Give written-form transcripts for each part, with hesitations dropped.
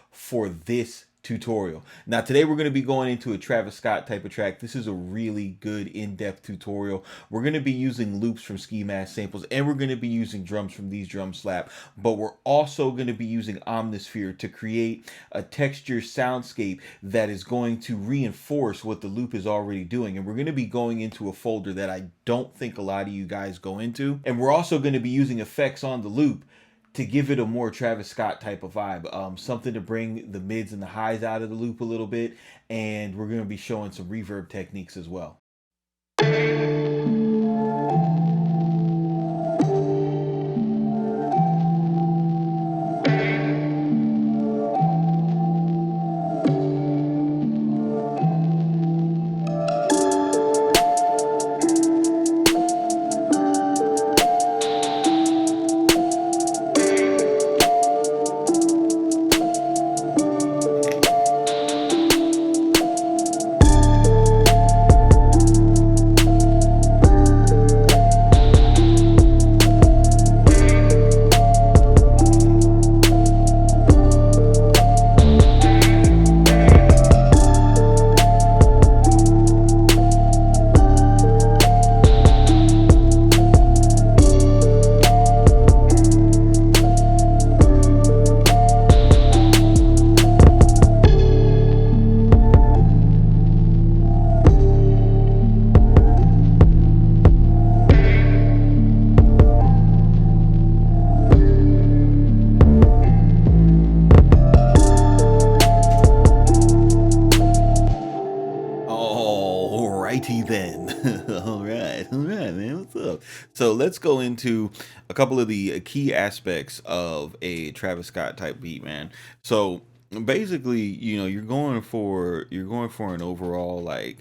for this tutorial. Now today we're going to be going into a Travis Scott type of track. This is a really good in-depth tutorial. We're going to be using loops from Ski Mask samples, and we're going to be using drums from These Drums Slap, but we're also going to be using Omnisphere to create a texture soundscape that is going to reinforce what the loop is already doing. And we're going to be going into a folder that I don't think a lot of you guys go into, and we're also going to be using effects on the loop to give it a more Travis Scott type of vibe, something to bring the mids and the highs out of the loop a little bit, and we're going to be showing some reverb techniques as well. Then all right, man, what's up? So let's go into a couple of the key aspects of a Travis Scott type beat, man. So basically, you're going for an overall like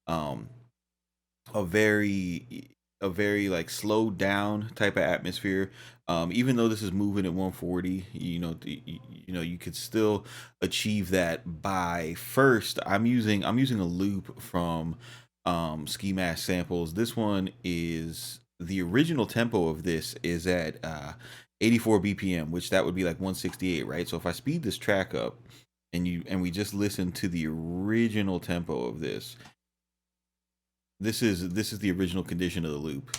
um a very like slowed down type of atmosphere. Even though this is moving at 140, you could still achieve that by first. I'm using a loop from Ski Mask samples. This one is the original tempo of this is at 84 BPM, which that would be like 168, right? So if I speed this track up and we just listen to the original tempo of this, this is the original condition of the loop.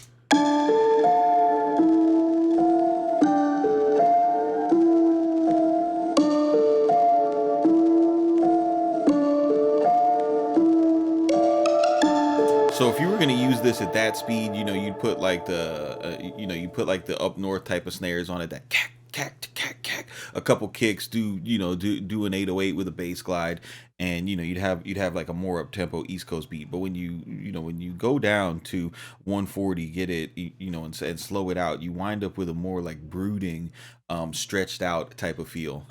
So if you were going to use this at that speed, you'd put like you put like the up north type of snares on it, that cack, cack, cack, cack, a couple kicks, do an 808 with a bass glide, and you'd have like a more up tempo East Coast beat. But when you go down to 140, get it, and slow it out, you wind up with a more like brooding, stretched out type of feel.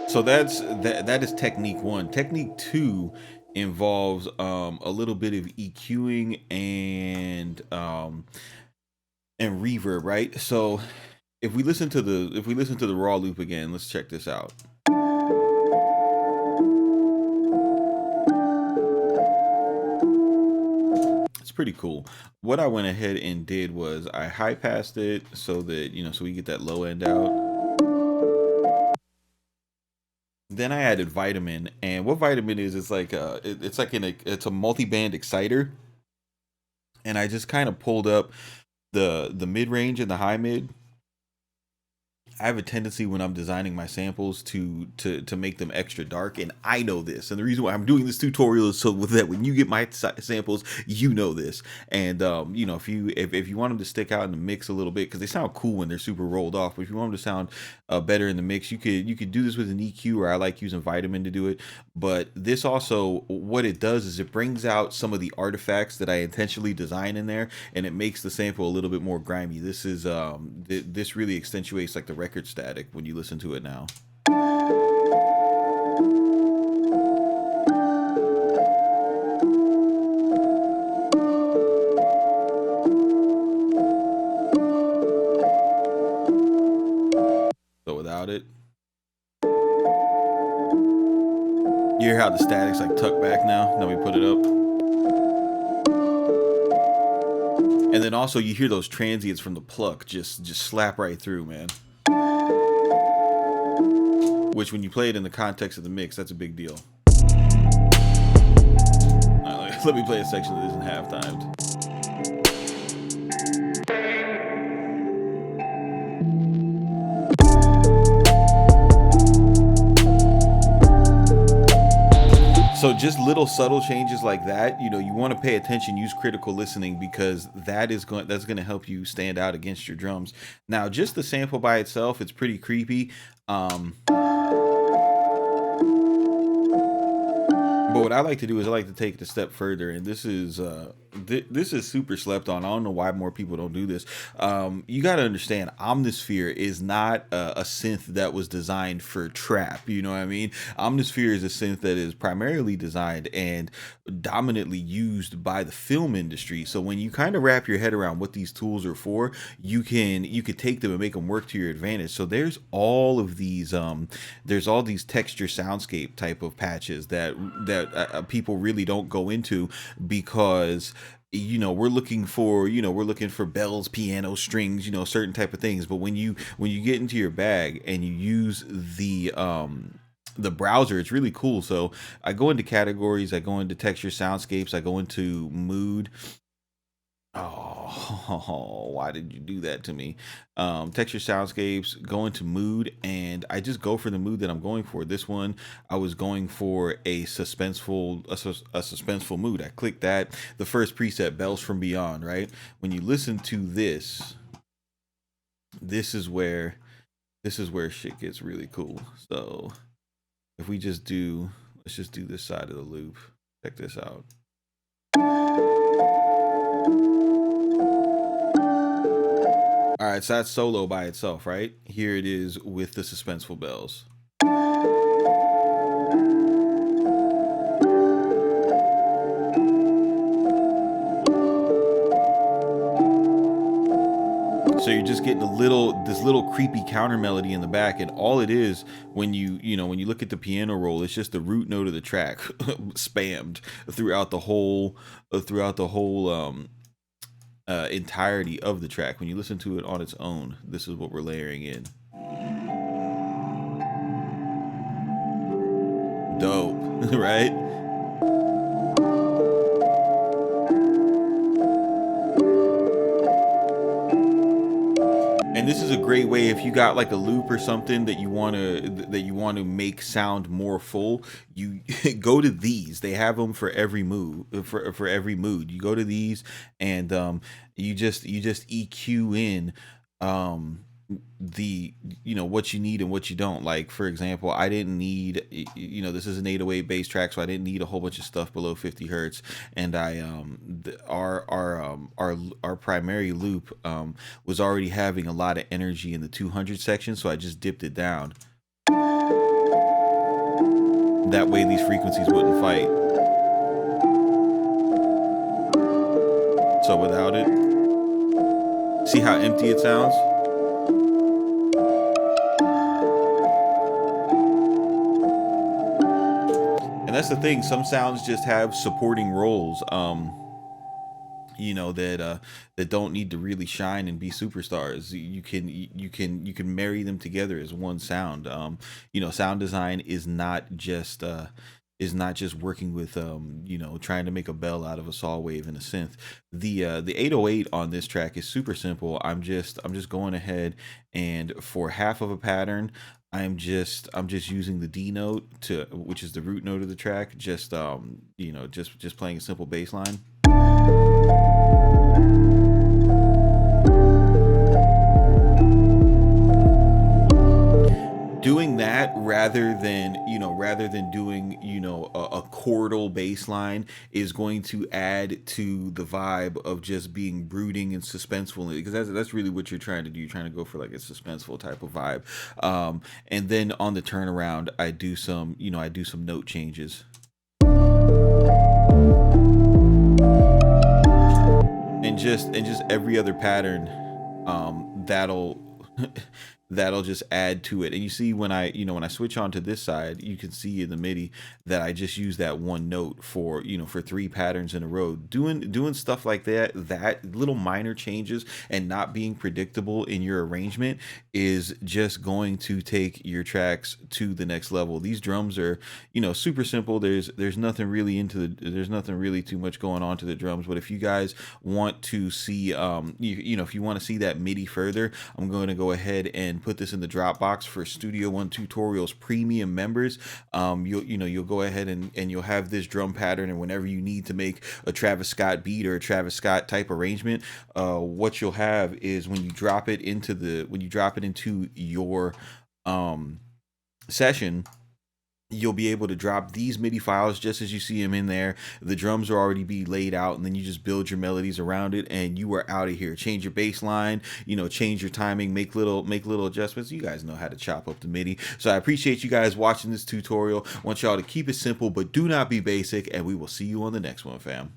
So that is technique one. Technique two involves a little bit of EQing and reverb, right? So if we listen to the raw loop again, let's check this out. It's pretty cool. What I went ahead and did was I high passed it so that so we get that low end out. Then I added Vitamin, and what Vitamin is, it's like it's a multi-band exciter, and I just kind of pulled up the mid range and the high mid. I have a tendency when I'm designing my samples to make them extra dark, and I know this. And the reason why I'm doing this tutorial is so that when you get my samples, you know this. And if you want them to stick out in the mix a little bit, because they sound cool when they're super rolled off, but if you want them to sound better in the mix, you could do this with an EQ, or I like using Vitamin to do it. But this also, what it does is it brings out some of the artifacts that I intentionally design in there, and it makes the sample a little bit more grimy. This is this really accentuates like the record static when you listen to it now. So without it, you hear how the static's like tucked back now? Now we put it up. And then also you hear those transients from the pluck just slap right through, man. Which when you play it in the context of the mix, that's a big deal. Let me play a section that isn't half-timed. So just little subtle changes like that, you know, you want to pay attention, use critical listening, because that's going to help you stand out against your drums. Now, just the sample by itself, it's pretty creepy. But what I like to do is I like to take it a step further, and this is super slept on. I don't know why more people don't do this. You got to understand, Omnisphere is not a synth that was designed for trap. You know what I mean? Omnisphere is a synth that is primarily designed and dominantly used by the film industry. So when you kind of wrap your head around what these tools are for, you could take them and make them work to your advantage. So there's all of these texture soundscape type of patches that people really don't go into, because we're looking for bells, piano, strings, certain type of things. But when you get into your bag and you use the browser, it's really cool. So I go into categories, I go into texture soundscapes, I go into mood. Oh, why did you do that to me? Texture soundscapes, go into mood, and I just go for the mood that I'm going for. This one, I was going for a suspenseful mood. I clicked that. The first preset, Bells from Beyond, right? When you listen to this is where shit gets really cool. So if we let's just do this side of the loop. Check this out. All right, so that's solo by itself, right? Here it is with the suspenseful bells. So you're just getting this little creepy counter melody in the back, and all it is when you look at the piano roll, it's just the root note of the track spammed throughout the whole entirety of the track. When you listen to it on its own, this is what we're layering in. Dope, right? And this is a great way if you got like a loop or something that you want to make sound more full. You go to these. They have them for every mood. For every mood, you go to these, and you just EQ in the what you need and what you don't. Like, for example, I didn't need, this is an 808 bass track, so I didn't need a whole bunch of stuff below 50 hertz. And I our primary loop was already having a lot of energy in the 200 section, so I just dipped it down. That way these frequencies wouldn't fight. So without it, see how empty it sounds? And that's the thing, some sounds just have supporting roles, that don't need to really shine and be superstars. You can marry them together as one sound. Sound design is not just working with trying to make a bell out of a saw wave and a synth. The 808 on this track is super simple. I'm just going ahead, and for half of a pattern, I'm just using the D note, which is the root note of the track, just playing a simple bass line. Doing that rather than doing a chordal bass line is going to add to the vibe of just being brooding and suspenseful, because that's really what you're trying to do. You're trying to go for like a suspenseful type of vibe. And then on the turnaround, I do some note changes. And just every other pattern, that'll that'll just add to it. And you see when when I switch on to this side, you can see in the MIDI that I just use that one note for, for 3 patterns in a row. Doing stuff like that little minor changes and not being predictable in your arrangement is just going to take your tracks to the next level. These drums are, super simple. There's nothing really there's nothing really too much going on to the drums. But if you guys want to see, if you want to see that MIDI further, I'm going to go ahead and put this in the Dropbox for Studio One Tutorials premium members. You'll go ahead and you'll have this drum pattern, and whenever you need to make a Travis Scott beat or a Travis Scott type arrangement, what you'll have is when you drop it into your session, you'll be able to drop these MIDI files just as you see them in there. The drums are already be laid out, and then you just build your melodies around it, and you are out of here. Change your bass line, change your timing, make little adjustments. You guys know how to chop up the MIDI. So I appreciate you guys watching this tutorial. I want y'all to keep it simple, but do not be basic, and we will see you on the next one, fam.